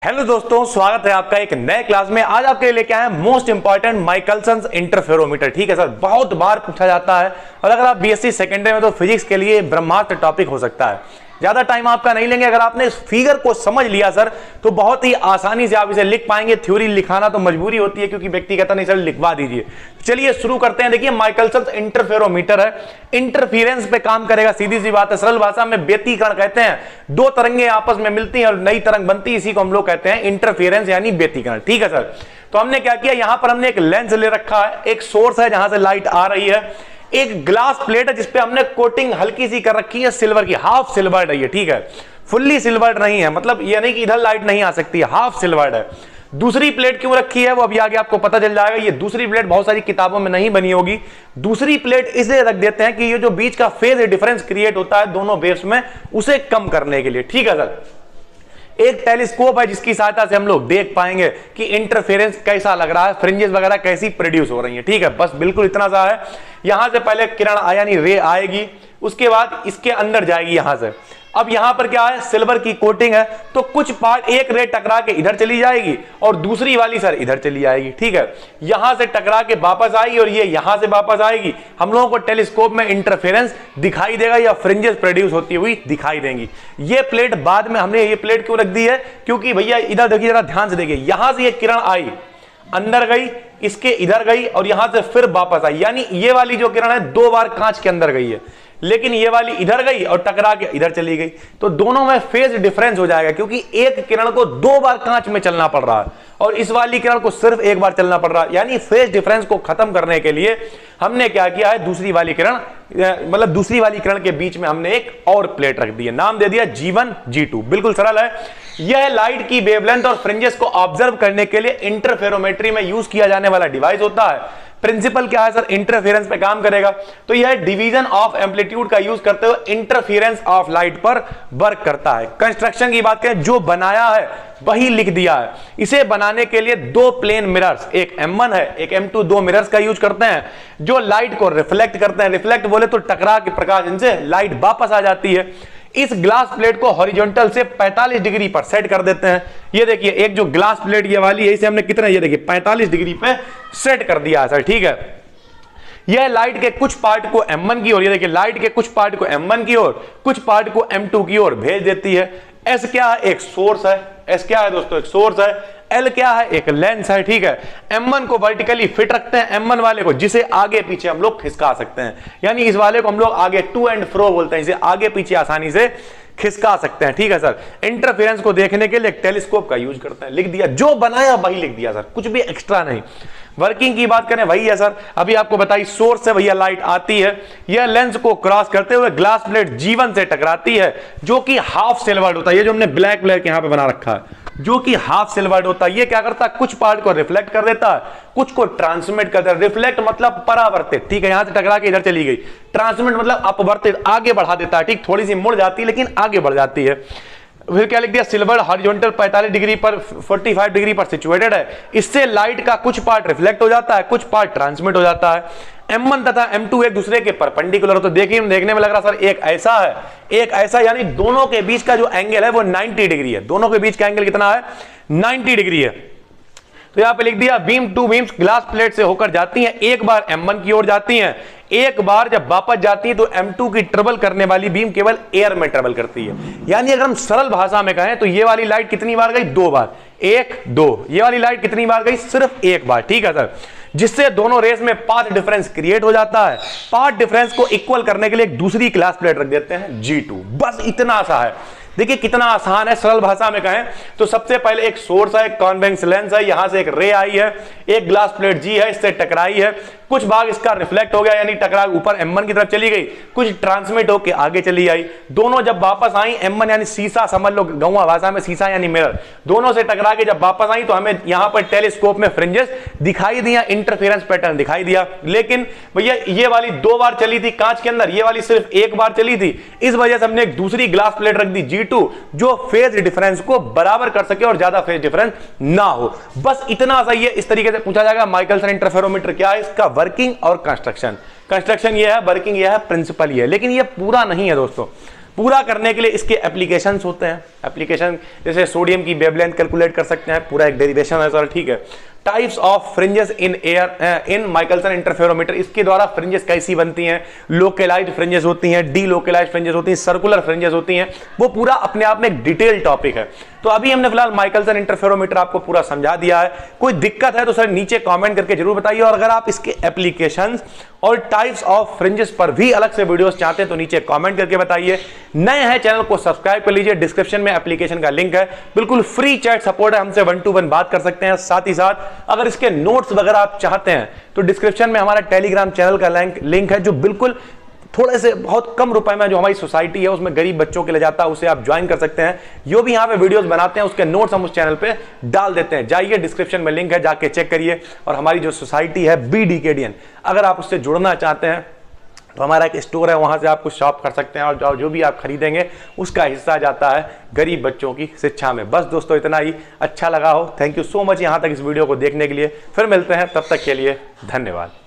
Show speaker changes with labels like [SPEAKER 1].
[SPEAKER 1] Hello दोस्तों, स्वागत है आपका एक नए क्लास में। आज आपके लिए लेके आए हैं मोस्ट इंपॉर्टेंट माइकलसन इंटरफेरोमीटर। ठीक है सर, बहुत बार पूछा जाता है और अगर आप बीएससी सेकेंड ईयर में तो फिजिक्स के लिए ब्रह्मास्त्र टॉपिक हो सकता है। ज्यादा टाइम आपका नहीं लेंगे। अगर आपने इस फिगर को समझ लिया सर तो बहुत ही आसानी से आप इसे लिख पाएंगे। थ्योरी लिखाना तो मजबूरी होती है क्योंकि व्यक्ति कहता नहीं सर लिखवा दीजिए। चलिए शुरू करते हैं। देखिए माइकलसन इंटरफेरोमीटर है, इंटरफेरेंस पे काम करेगा। सीधी सी बात है, सरल भाषा में व्यतिकरण कहते हैं। दो तरंगे आपस में मिलती हैं और नई तरंग बनती है, इसी को हम लोग कहते हैं इंटरफेरेंस यानी व्यतिकरण। ठीक है सर, तो हमने क्या किया, यहां पर हमने एक लेंस ले रखा है, एक सोर्स है जहां से लाइट आ रही है, एक ग्लास प्लेट है जिसपे हमने कोटिंग हल्की सी कर रखी है सिल्वर की, हाफ सिल्वर्ड है ये। ठीक है, फुल्ली सिल्वर्ड नहीं है, मतलब ये नहीं कि इधर लाइट नहीं आ सकती है, हाफ सिल्वर्ड है। दूसरी प्लेट क्यों रखी है वो अभी आगे आपको पता चल जाएगा। ये दूसरी प्लेट बहुत सारी किताबों में नहीं बनी होगी। दूसरी प्लेट इसलिए रख देते हैं कि ये जो बीच का फेज डिफरेंस क्रिएट होता है दोनों वेव्स में, उसे कम करने के लिए। ठीक है सर, एक टेलीस्कोप है जिसकी सहायता से हम लोग देख पाएंगे कि इंटरफेरेंस कैसा लग रहा है, फ्रिंजेस वगैरह कैसी प्रोड्यूस हो रही है। ठीक है, बस बिल्कुल इतना सा है। यहां से पहले किरण यानी रे आएगी, उसके बाद इसके अंदर जाएगी यहां से। अब यहां पर क्या है, सिल्वर की कोटिंग है, तो कुछ पार्ट एक रे टकरा के इधर चली जाएगी और दूसरी वाली सर इधर चली आएगी। ठीक है, यहां से टकरा के वापस आएगी और ये यहां से वापस आएगी। हम लोगों को टेलीस्कोप में इंटरफेरेंस दिखाई देगा या फ्रिंजेस प्रोड्यूस होती हुई दिखाई देंगी। ये प्लेट बाद में, हमने ये प्लेट क्यों रख दी है, क्योंकि भैया इधर देखिए, जरा ध्यान से देखिए, यहां से ये किरण आई, अंदर गई, इसके इधर गई और यहां से फिर वापस आई, यानी ये वाली जो किरण है दो बार कांच के अंदर गई है, लेकिन ये वाली इधर गई और टकरा के इधर चली गई। तो दोनों में फेज डिफरेंस हो जाएगा क्योंकि एक किरण को दो बार कांच में चलना पड़ रहा है और इस वाली किरण को सिर्फ एक बार चलना पड़ रहा है। यानी फेज डिफरेंस को खत्म करने के लिए हमने क्या किया है, दूसरी वाली किरण, मतलब दूसरी वाली किरण के बीच में हमने एक और प्लेट रख दी है, नाम दे दिया G1 G2। बिल्कुल सरल है। यह लाइट की वेवलेंथ और फ्रिंजेस को ऑब्जर्व करने के लिए इंटरफेरोमेट्री में यूज किया जाने वाला डिवाइस होता है। प्रिंसिपल क्या है सर, इंटरफेरेंस पे काम करेगा, तो यह डिवीजन ऑफ एम्पलीट्यूड का यूज करते हुए इंटरफेरेंस ऑफ लाइट पर वर्क करता है। कंस्ट्रक्शन की बात करें, जो बनाया है वही लिख दिया है। इसे बनाने के लिए दो प्लेन मिरर्स, एक M1 है एक M2, दो मिरर्स का यूज करते हैं जो लाइट को रिफ्लेक्ट करते हैं। रिफ्लेक्ट बोले तो टकरा के प्रकाश इनसे लाइट वापस आ जाती है। इस ग्लास प्लेट को हॉरिजॉन्टल से 45 डिग्री पर सेट कर देते हैं। ये देखिए, एक जो ग्लास प्लेट ये वाली है, इसे हमने कितना, ये देखिए 45 डिग्री पे सेट कर दिया है सर। ठीक है, यह लाइट के कुछ पार्ट को M1 की ओर, ये देखिए लाइट के कुछ पार्ट को M1 की ओर, कुछ पार्ट को M2 की ओर भेज देती है। S क्या है, एक सोर्स है। S क्या है दोस्तों, एक सोर्स है। L क्या है, एक लेंस है। ठीक है, M1 को वर्टिकली फिट रखते हैं, M1 वाले को, जिसे आगे पीछे हम लोग खिसका सकते हैं, यानी इस वाले को हम लोग आगे टू एंड फ्रो बोलते हैं, इसे आगे पीछे आसानी से खिसका सकते हैं। ठीक है सर, इंटरफेरेंस को देखने के लिए एक टेलीस्कोप का यूज करते हैं। लिख दिया, जो बनाया वही लिख दिया सर, कुछ भी एक्स्ट्रा नहीं। वर्किंग की बात करें वही है सर, अभी आपको बताई, सोर्स से भैया लाइट आती है, यह लेंस को क्रॉस करते हुए ग्लास प्लेट G1 से टकराती है जो कि हाफ सिल्वर्ड होता है। ये जो हमने ब्लैक यहां पे बना रखा है जो कि हाफ सिल्वर्ड होता है, ये क्या करता है, कुछ पार्ट को रिफ्लेक्ट कर देता है, कुछ को ट्रांसमिट करता है। रिफ्लेक्ट मतलब परावर्तित, ठीक है, यहां से टकरा के इधर चली गई। ट्रांसमिट मतलब अपवर्तित, आगे बढ़ा देता है। ठीक, थोड़ी सी मुड़ जाती है लेकिन आगे बढ़ जाती है। फिर क्या लिख दिया, सिल्वर हॉरिजॉन्टल 45 डिग्री पर 45 डिग्री पर सिचुएटेड है। इससे लाइट का कुछ पार्ट रिफ्लेक्ट हो जाता है, कुछ पार्ट ट्रांसमिट हो जाता है। M1 तथा M2 एक दूसरे के परपेंडिकुलर हो, तो देखने में लग रहा सर एक ऐसा है एक ऐसा, यानी दोनों के बीच का जो एंगल है वो 90 डिग्री है। दोनों के बीच का एंगल कितना है, 90 डिग्री है। तो यहां पे लिख दिया, beam two beams glass plate से होकर जाती हैं, एक बार M1 की ओर जाती हैं, एक बार जब वापस जाती है तो M2 की ट्रेवल करने वाली बीम केवल एयर में ट्रेवल करती है। यानी अगर हम सरल भाषा में कहें तो ये वाली लाइट कितनी बार गई, दो बार, एक दो। ये वाली लाइट कितनी बार गई, सिर्फ एक बार। ठीक है सर, जिससे दोनों रेस में पाथ डिफरेंस क्रिएट हो जाता है। पाथ डिफरेंस को इक्वल करने के लिए एक दूसरी ग्लास प्लेट रख देते हैं G2। बस इतना सा है। देखिए कितना आसान है, सरल भाषा में कहें तो सबसे पहले एक सोर्स है, एक कॉन्वेक्स लेंस है, यहां से एक रे आई है, एक ग्लास प्लेट G है, इससे टकराई है, कुछ भाग इसका रिफ्लेक्ट हो गया यानी टकरा ऊपर M1 की तरफ चली गई, कुछ ट्रांसमिट होकर आगे चली आई। दोनों जब वापस आई, M1 यानी शीशा समझ लो, गौवा भाषा में शीशा यानी मिरर, दोनों से टकरा के जब वापस आई तो हमें यहां पर टेलीस्कोप में फ्रिंजेस दिखाई दिया, इंटरफेरेंस पैटर्न दिखाई दिया। लेकिन भैया ये वाली दो बार चली थी कांच के अंदर, ये वाली सिर्फ एक बार चली थी, इस वजह से हमने एक दूसरी ग्लास प्लेट रख दी G2 जो फेज डिफरेंस को बराबर कर सके और ज्यादा फेज डिफरेंस ना हो। बस इतना सही है। इस तरीके से पूछा जाएगा माइकलसन इंटरफेरोमीटर क्या है, इसका वर्किंग और कंस्ट्रक्शन। कंस्ट्रक्शन ये है, वर्किंग ये है, प्रिंसिपल ये है, लेकिन ये पूरा नहीं है दोस्तों। पूरा करने के लिए इसके एप्लीकेशंस होते हैं। एप्लीकेशन जैसे सोडियम की वेवलेंथ कैलकुलेट कर सकते हैं, पूरा एक डेरिवेशन है सर, ठीक है। Types of fringes in air in Michelson interferometer, इसके द्वारा फ्रिंजेस कैसी बनती हैं, लोकेलाइज्ड फ्रिंजेस होती हैं, डी लोकेलाइज्ड फ्रिंजेस होती हैं, सर्कुलर फ्रिंजेस होती हैं, वो पूरा अपने आप में एक डिटेल टॉपिक है। तो अभी हमने फिलहाल माइकलसन इंटरफेरोमीटर आपको पूरा समझा दिया है। कोई दिक्कत है तो सर नीचे कमेंट करके जरूर बताइए, और अगर आप इसके एप्लीकेशंस और टाइप्स ऑफ फ्रिंजेस पर भी अलग से वीडियोस चाहते हैं तो नीचे कमेंट करके बताइए। नए हैं चैनल को सब्सक्राइब कर लीजिए, डिस्क्रिप्शन में एप्लीकेशन का लिंक है, बिल्कुल फ्री चैट सपोर्ट है, हमसे 1-to-1 बात कर सकते हैं। साथ ही साथ अगर इसके नोट्स वगैरह आप चाहते हैं तो डिस्क्रिप्शन में हमारा टेलीग्राम चैनल का लिंक है, जो बिल्कुल थोड़े से बहुत कम रुपए में जो हमारी सोसाइटी है उसमें गरीब बच्चों के लिए जाता है, उसे आप ज्वाइन कर सकते हैं। जो भी यहाँ पे वीडियोस बनाते हैं उसके नोट्स हम उस चैनल पे डाल देते हैं, जाइए डिस्क्रिप्शन में लिंक है, जाके चेक करिए। और हमारी जो सोसाइटी है BDKDN, अगर आप उससे जुड़ना चाहते हैं तो हमारा एक स्टोर है, वहां से आप कुछ शॉप कर सकते हैं, और जो भी आप खरीदेंगे उसका हिस्सा जाता है गरीब बच्चों की शिक्षा में। बस दोस्तों इतना ही, अच्छा लगा हो, थैंक यू सो मच यहाँ तक इस वीडियो को देखने के लिए। फिर मिलते हैं, तब तक के लिए धन्यवाद।